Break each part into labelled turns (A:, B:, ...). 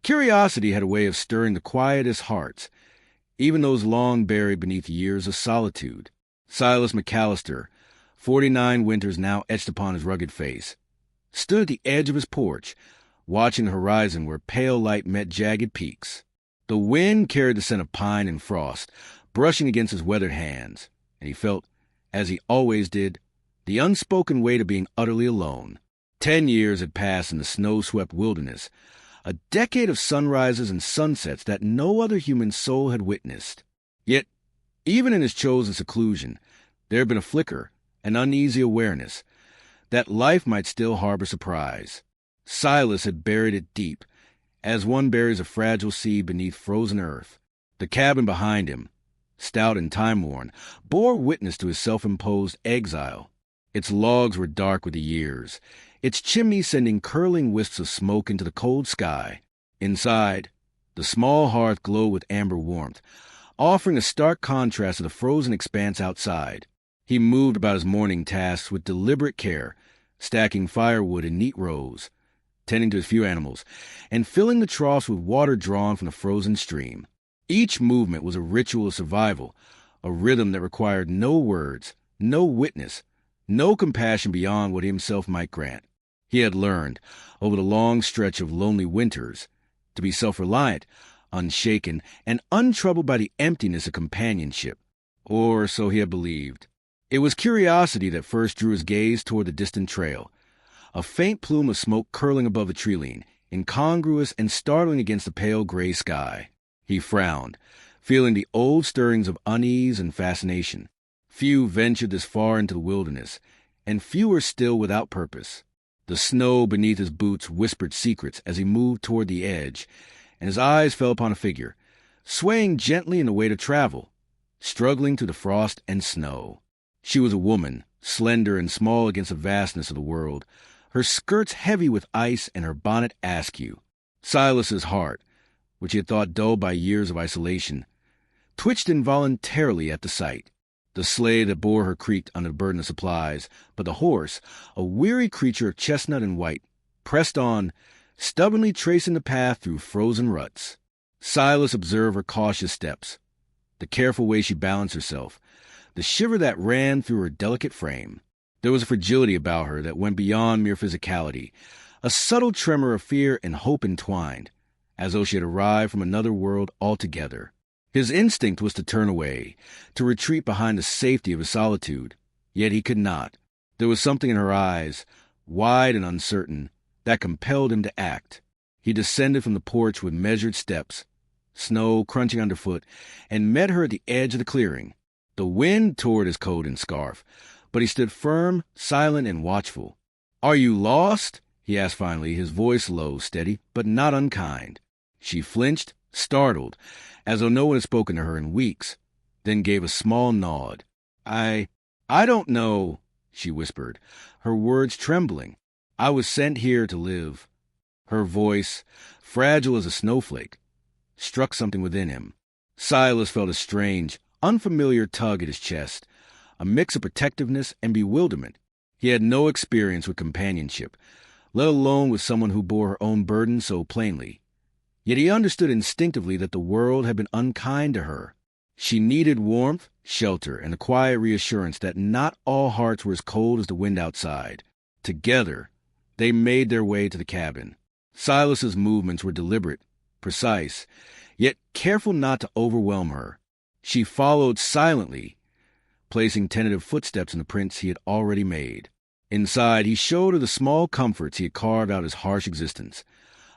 A: Curiosity had a way of stirring the quietest hearts, even those long buried beneath years of solitude. Silas McAllister, 49 winters now etched upon his rugged face, stood at the edge of his porch, watching the horizon where pale light met jagged peaks. The wind carried the scent of pine and frost, brushing against his weathered hands, and he felt, as he always did, the unspoken weight of being utterly alone. 10 years had passed in the snow-swept wilderness, a decade of sunrises and sunsets that no other human soul had witnessed. Yet, even in his chosen seclusion, there had been a flicker, an uneasy awareness, that life might still harbor surprise. Silas had buried it deep, as one buries a fragile seed beneath frozen earth. The cabin behind him, stout and time-worn, bore witness to his self-imposed exile. Its logs were dark with the years, its chimney sending curling wisps of smoke into the cold sky. Inside, the small hearth glowed with amber warmth, offering a stark contrast to the frozen expanse outside. He moved about his morning tasks with deliberate care, stacking firewood in neat rows, tending to his few animals, and filling the troughs with water drawn from the frozen stream. Each movement was a ritual of survival, a rhythm that required no words, no witness, no compassion beyond what he himself might grant. He had learned, over the long stretch of lonely winters, to be self-reliant, unshaken, and untroubled by the emptiness of companionship. Or so he had believed. It was curiosity that first drew his gaze toward the distant trail, a faint plume of smoke curling above the tree-line, incongruous and startling against the pale gray sky. He frowned, feeling the old stirrings of unease and fascination. Few ventured this far into the wilderness, and fewer still without purpose. The snow beneath his boots whispered secrets as he moved toward the edge, and his eyes fell upon a figure, swaying gently in the weight of travel, struggling through the frost and snow. She was a woman, slender and small against the vastness of the world, her skirts heavy with ice and her bonnet askew. Silas's heart, which he had thought dulled by years of isolation, twitched involuntarily at the sight. The sleigh that bore her creaked under the burden of supplies, but the horse, a weary creature of chestnut and white, pressed on, stubbornly tracing the path through frozen ruts. Silas observed her cautious steps, the careful way she balanced herself, the shiver that ran through her delicate frame. There was a fragility about her that went beyond mere physicality, a subtle tremor of fear and hope entwined, as though she had arrived from another world altogether. His instinct was to turn away, to retreat behind the safety of his solitude, yet he could not. There was something in her eyes, wide and uncertain, that compelled him to act. He descended from the porch with measured steps, snow crunching underfoot, and met her at the edge of the clearing. The wind tore at his coat and scarf, but he stood firm, silent, and watchful. "Are you lost?" he asked finally, his voice low, steady, but not unkind. She flinched, startled, as though no one had spoken to her in weeks, then gave a small nod. I don't know," she whispered, her words trembling. "I was sent here to live." Her voice, fragile as a snowflake, struck something within him. Silas felt a strange, unfamiliar tug at his chest, a mix of protectiveness and bewilderment. He had no experience with companionship, let alone with someone who bore her own burden so plainly. Yet he understood instinctively that the world had been unkind to her. She needed warmth, shelter, and the quiet reassurance that not all hearts were as cold as the wind outside. Together, they made their way to the cabin. Silas's movements were deliberate, precise, yet careful not to overwhelm her. She followed silently, placing tentative footsteps in the prints he had already made. Inside, he showed her the small comforts he had carved out of his harsh existence.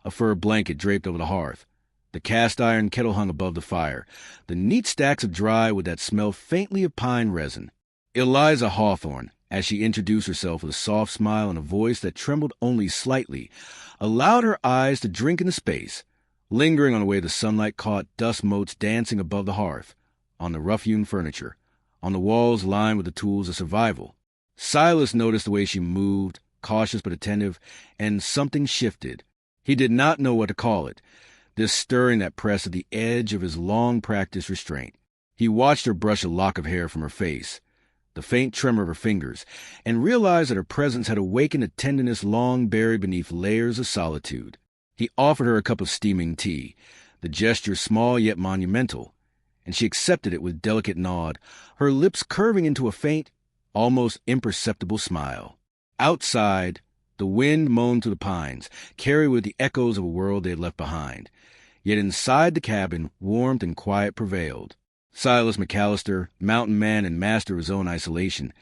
A: A fur blanket draped over the hearth, the cast-iron kettle hung above the fire, the neat stacks of dry wood that smelled faintly of pine resin. Eliza Hawthorne, as she introduced herself with a soft smile and a voice that trembled only slightly, allowed her eyes to drink in the space, lingering on the way the sunlight caught dust motes dancing above the hearth, on the rough-hewn furniture, on the walls lined with the tools of survival. Silas noticed the way she moved, cautious but attentive, and something shifted. He did not know what to call it, this stirring that pressed at the edge of his long-practiced restraint. He watched her brush a lock of hair from her face, the faint tremor of her fingers, and realized that her presence had awakened a tenderness long buried beneath layers of solitude. He offered her a cup of steaming tea, the gesture small yet monumental, and she accepted it with delicate nod, her lips curving into a faint, almost imperceptible smile. Outside, the wind moaned through the pines, carried with the echoes of a world they had left behind. Yet inside the cabin, warmth and quiet prevailed. Silas McAllister, mountain man and master of his own isolation,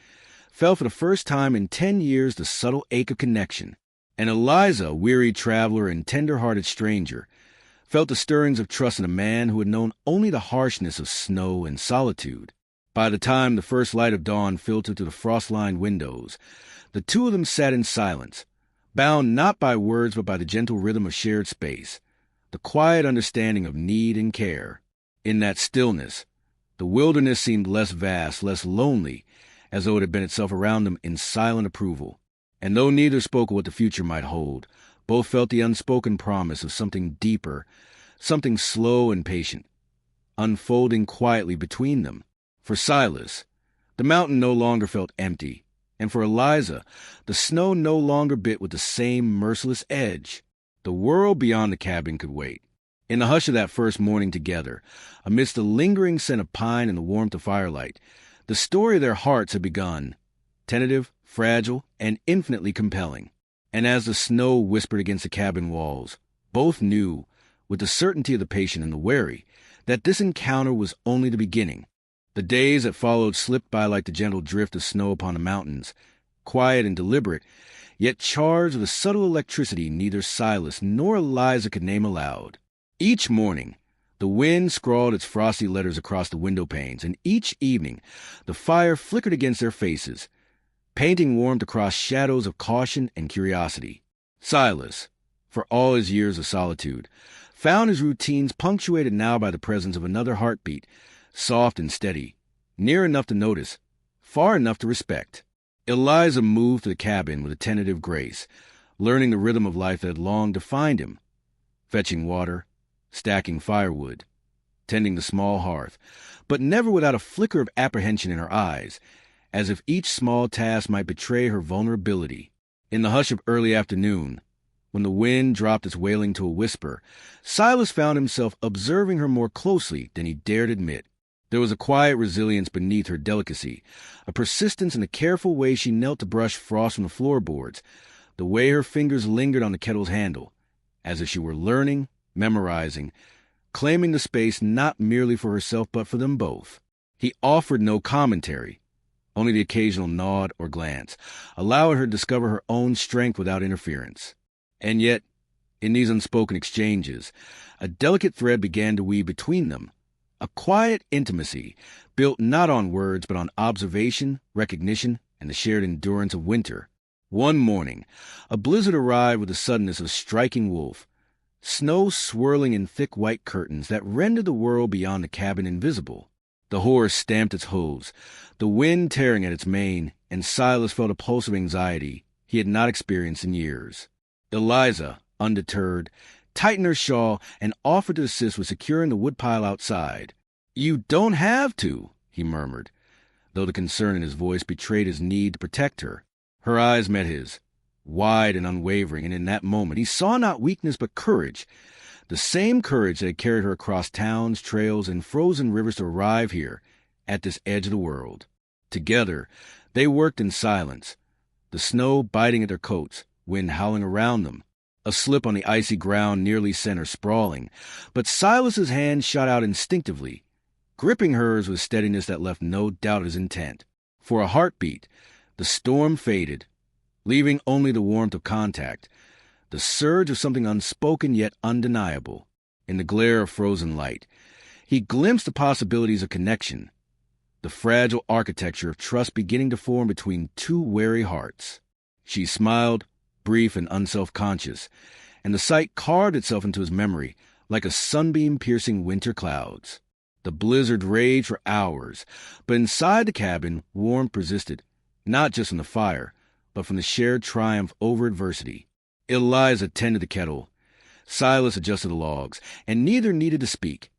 A: felt for the first time in 10 years the subtle ache of connection. And Eliza, weary traveler and tender-hearted stranger, felt the stirrings of trust in a man who had known only the harshness of snow and solitude. By the time the first light of dawn filtered through the frost-lined windows, the two of them sat in silence, bound not by words but by the gentle rhythm of shared space, the quiet understanding of need and care. In that stillness, the wilderness seemed less vast, less lonely, as though it had been itself around them in silent approval. And though neither spoke of what the future might hold, both felt the unspoken promise of something deeper, something slow and patient, unfolding quietly between them. For Silas, the mountain no longer felt empty, and for Eliza, the snow no longer bit with the same merciless edge. The world beyond the cabin could wait. In the hush of that first morning together, amidst the lingering scent of pine and the warmth of firelight, the story of their hearts had begun, tentative, fragile, and infinitely compelling. And as the snow whispered against the cabin walls, both knew, with the certainty of the patient and the wary, that this encounter was only the beginning. The days that followed slipped by like the gentle drift of snow upon the mountains, quiet and deliberate, yet charged with a subtle electricity neither Silas nor Eliza could name aloud. Each morning, the wind scrawled its frosty letters across the window panes, and each evening the fire flickered against their faces, painting warmth across shadows of caution and curiosity. Silas, for all his years of solitude, found his routines punctuated now by the presence of another heartbeat, soft and steady, near enough to notice, far enough to respect. Eliza moved to the cabin with a tentative grace, learning the rhythm of life that had long defined him, fetching water, stacking firewood, tending the small hearth, but never without a flicker of apprehension in her eyes, as if each small task might betray her vulnerability. In the hush of early afternoon, when the wind dropped its wailing to a whisper, Silas found himself observing her more closely than he dared admit. There was a quiet resilience beneath her delicacy, a persistence in the careful way she knelt to brush frost from the floorboards, the way her fingers lingered on the kettle's handle, as if she were learning, memorizing, claiming the space not merely for herself but for them both. He offered no commentary, only the occasional nod or glance, allowing her to discover her own strength without interference. And yet, in these unspoken exchanges, a delicate thread began to weave between them, a quiet intimacy built not on words but on observation, recognition, and the shared endurance of winter. One morning, a blizzard arrived with the suddenness of a striking wolf, snow swirling in thick white curtains that rendered the world beyond the cabin invisible. The horse stamped its hooves, the wind tearing at its mane, and Silas felt a pulse of anxiety he had not experienced in years. Eliza, undeterred, tightened her shawl and offered to assist with securing the woodpile outside. "You don't have to," he murmured, though the concern in his voice betrayed his need to protect her. Her eyes met his, wide and unwavering, and in that moment he saw not weakness but courage, the same courage that had carried her across towns, trails, and frozen rivers to arrive here, at this edge of the world. Together, they worked in silence, the snow biting at their coats, wind howling around them. A slip on the icy ground nearly sent her sprawling, but Silas's hand shot out instinctively, gripping hers with steadiness that left no doubt of his intent. For a heartbeat, the storm faded, leaving only the warmth of contact, the surge of something unspoken yet undeniable. In the glare of frozen light, he glimpsed the possibilities of connection, the fragile architecture of trust beginning to form between two wary hearts. She smiled, brief and unself-conscious, and the sight carved itself into his memory like a sunbeam-piercing winter clouds. The blizzard raged for hours, but inside the cabin warmth persisted, not just from the fire, but from the shared triumph over adversity. Eliza tended the kettle, Silas adjusted the logs, and neither needed to speak.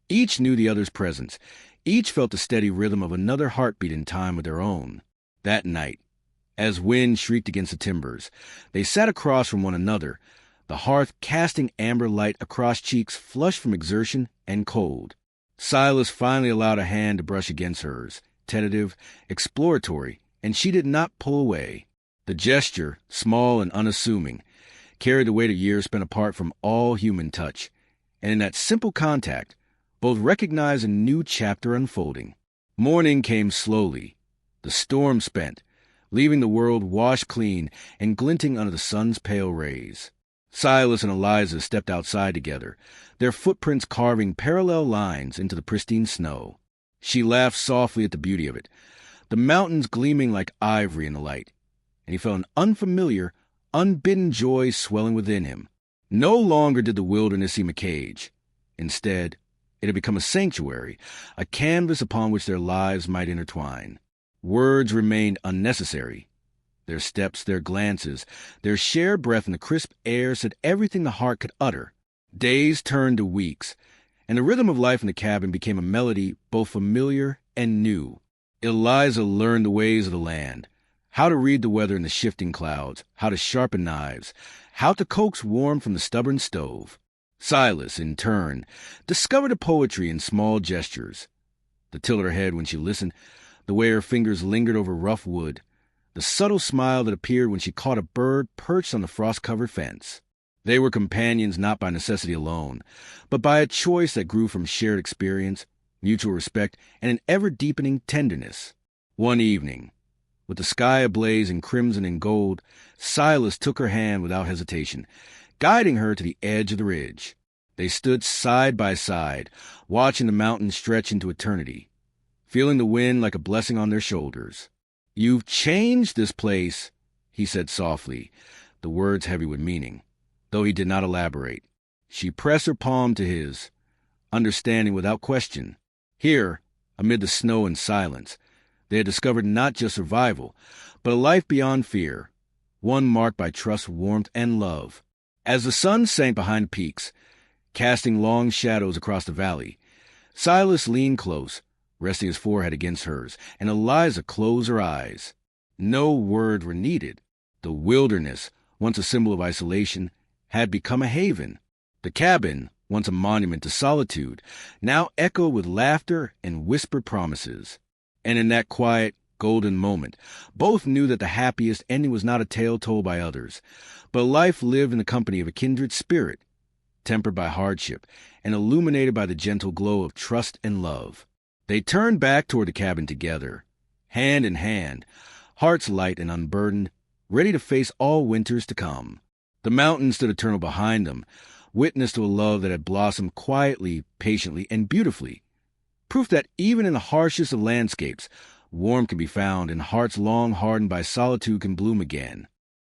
A: Each knew the other's presence, each felt the steady rhythm of another heartbeat in time with their own. That night, as wind shrieked against the timbers, they sat across from one another, the hearth casting amber light across cheeks flushed from exertion and cold. Silas finally allowed a hand to brush against hers, tentative, exploratory, and she did not pull away. The gesture, small and unassuming, carried the weight of years spent apart from all human touch, and in that simple contact, both recognized a new chapter unfolding. Morning came slowly, the storm spent, leaving the world washed clean and glinting under the sun's pale rays. Silas and Eliza stepped outside together, their footprints carving parallel lines into the pristine snow. She laughed softly at the beauty of it, the mountains gleaming like ivory in the light, and he felt an unfamiliar, unbidden joy swelling within him. No longer did the wilderness seem a cage. Instead, it had become a sanctuary, a canvas upon which their lives might intertwine. Words remained unnecessary. Their steps, their glances, their shared breath in the crisp air said everything the heart could utter. Days turned to weeks, and the rhythm of life in the cabin became a melody both familiar and new. Eliza learned the ways of the land, how to read the weather in the shifting clouds, how to sharpen knives, how to coax warmth from the stubborn stove. Silas, in turn, discovered a poetry in small gestures. The tilt of her head when she listened, the way her fingers lingered over rough wood, the subtle smile that appeared when she caught a bird perched on the frost-covered fence. They were companions not by necessity alone, but by a choice that grew from shared experience, mutual respect, and an ever-deepening tenderness. One evening, with the sky ablaze in crimson and gold, Silas took her hand without hesitation, guiding her to the edge of the ridge. They stood side by side, watching the mountains stretch into eternity, feeling the wind like a blessing on their shoulders. "You've changed this place," he said softly, the words heavy with meaning, though he did not elaborate. She pressed her palm to his, understanding without question. Here, amid the snow and silence, they had discovered not just survival, but a life beyond fear, one marked by trust, warmth, and love. As the sun sank behind the peaks, casting long shadows across the valley, Silas leaned close, resting his forehead against hers, and Eliza closed her eyes. No words were needed. The wilderness, once a symbol of isolation, had become a haven. The cabin, once a monument to solitude, now echoed with laughter and whispered promises. And in that quiet, golden moment, both knew that the happiest ending was not a tale told by others, but life lived in the company of a kindred spirit, tempered by hardship and illuminated by the gentle glow of trust and love. They turned back toward the cabin together, hand in hand, hearts light and unburdened, ready to face all winters to come. The mountains stood eternal behind them, witness to a love that had blossomed quietly, patiently, and beautifully. Proof that even in the harshest of landscapes, warmth can be found, and hearts long hardened by solitude can bloom again.